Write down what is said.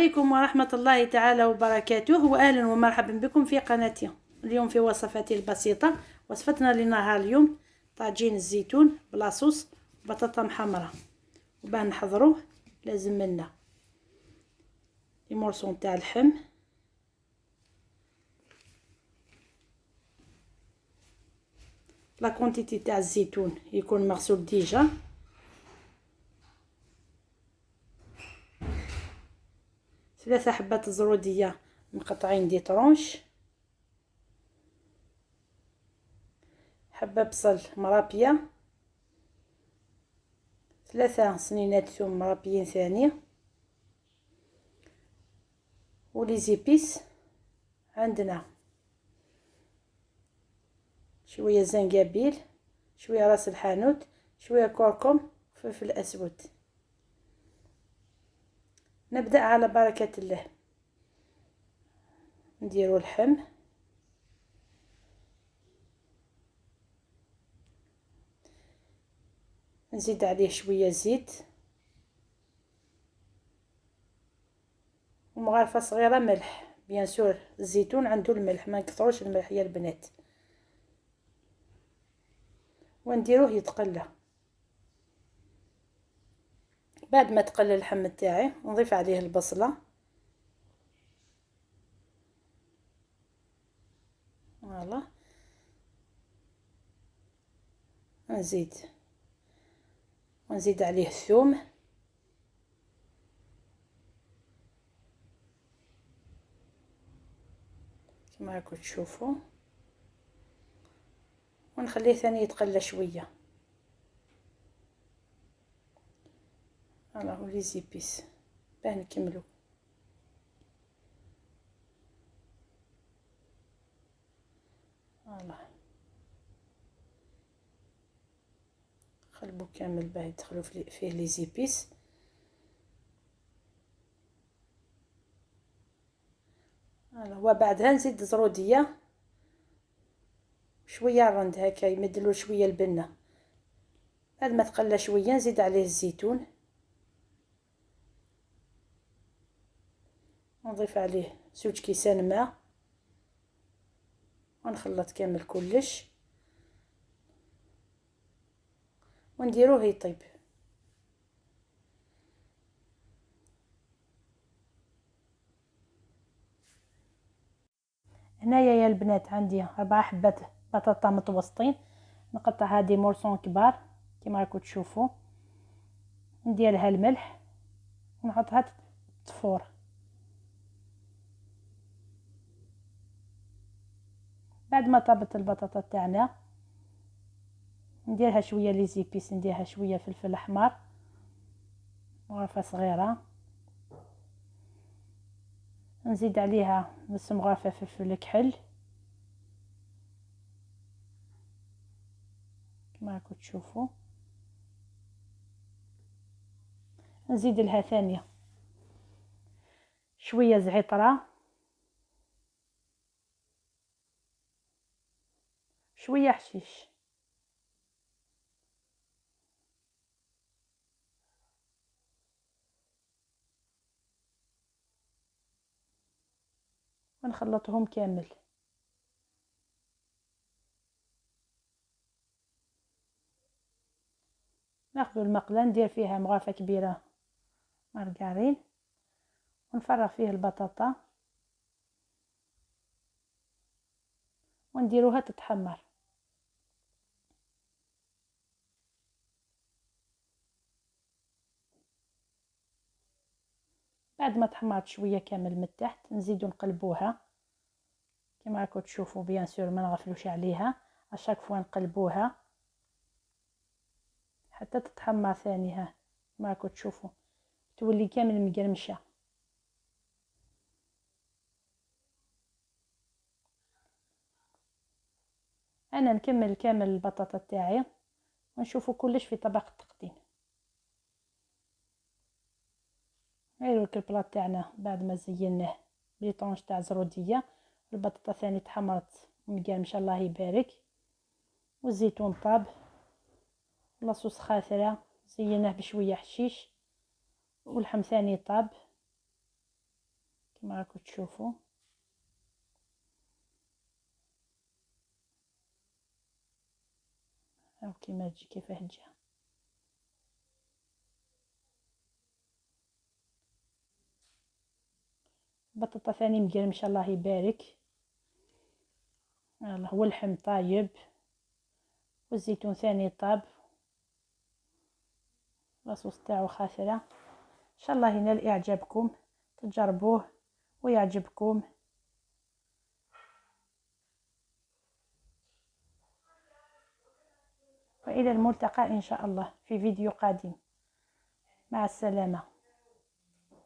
عليكم ورحمة الله تعالى وبركاته، وأهلا ومرحبا بكم في قناتي. اليوم في وصفاتي البسيطة. وصفتنا لنهار اليوم طاجين الزيتون بلا صوص بطاطا محمرة. وباه نحضروه لازم لنا لي مورسون تاع اللحم، لا كونتيتي تاع الزيتون يكون مغسول ديجا، 3 حبات زرودية مقطعين دي طرونش، حبة بصل مرابية، 3 سنينات ثوم مرابيين ثانية، ولي زيبيس عندنا شوية زنجبيل، شوية راس الحانوت، شوية كركم، فلفل اسود. نبدأ على بركة الله. نديرو اللحم، نزيد عليه شوية زيت ومغرفة صغيرة ملح، بيان سور الزيتون عنده الملح، ما نكثروش الملح يا البنات، ونديروه يتقلى. بعد ما تقلى اللحم تاعي نضيف عليه البصلة، فوالا، ونزيد عليه الثوم، كما راكم تشوفوا، ونخليه ثاني يتقلى شويه. فوالا، ولي زيبيس باه نكملو. فوالا، قلبو كامل باه يدخلوا فيه لي زيبيس. فوالا، وبعدها نزيد زروديه شويه رند هكا يمدلو شويه البنه. بعد ما تقلى شويه نزيد عليه الزيتون، نضيف عليه 2 كيسان ماء، ونخلط كامل كلش ونديروه يطيب. هنايا يا البنات عندي 4 حبات بطاطا متوسطين، نقطع هذه مورسون كبار كما راكم تشوفوا، نديرها الملح ونحطها تفور. بعد ما طابت البطاطا تاعنا نديرها شويه لي زيبيس، نديرها شويه فلفل احمر مغرفه صغيره، نزيد عليها نص مغرفه فلفل كحل كما راكم تشوفوا، نزيد لها ثانيه شويه زعتره، شويه حشيش، ونخلطهم كامل. ناخذ المقله ندير فيها مغرفه كبيره مارغرين، ونفرغ فيه البطاطا ونديروها تتحمر. بعد ما تحمرت شويه كامل من التحت نزيدو نقلبوها كما راكم تشوفوا، بيان سور ما نغفلوش عليها، اشاك فوا نقلبوها حتى تتحمر ثانيها كما راكم تشوفوا، تولي كامل مقرمشه. انا نكمل كامل البطاطا تاعي ونشوفوا كلش في طبق التقديم. غير البلاط تاعنا بعد ما زيناه بلي طونج تاع زروديه، البطاطا ثاني تحمرت مقرمشه الله يبارك، والزيتون طاب، لاصوص خاثره زيناه بشويه حشيش، واللحم ثاني طاب. كما راكم تشوفوا. هاو كيما تجي كيفاه تجي. بطاطا ثاني مقرمشه الله يبارك. يلا هو اللحم طايب والزيتون ثاني طاب، لاصوص تاعو خاثره. ان شاء الله ينال اعجابكم، تجربوه ويعجبكم. والى الملتقى ان شاء الله في فيديو قادم. مع السلامه.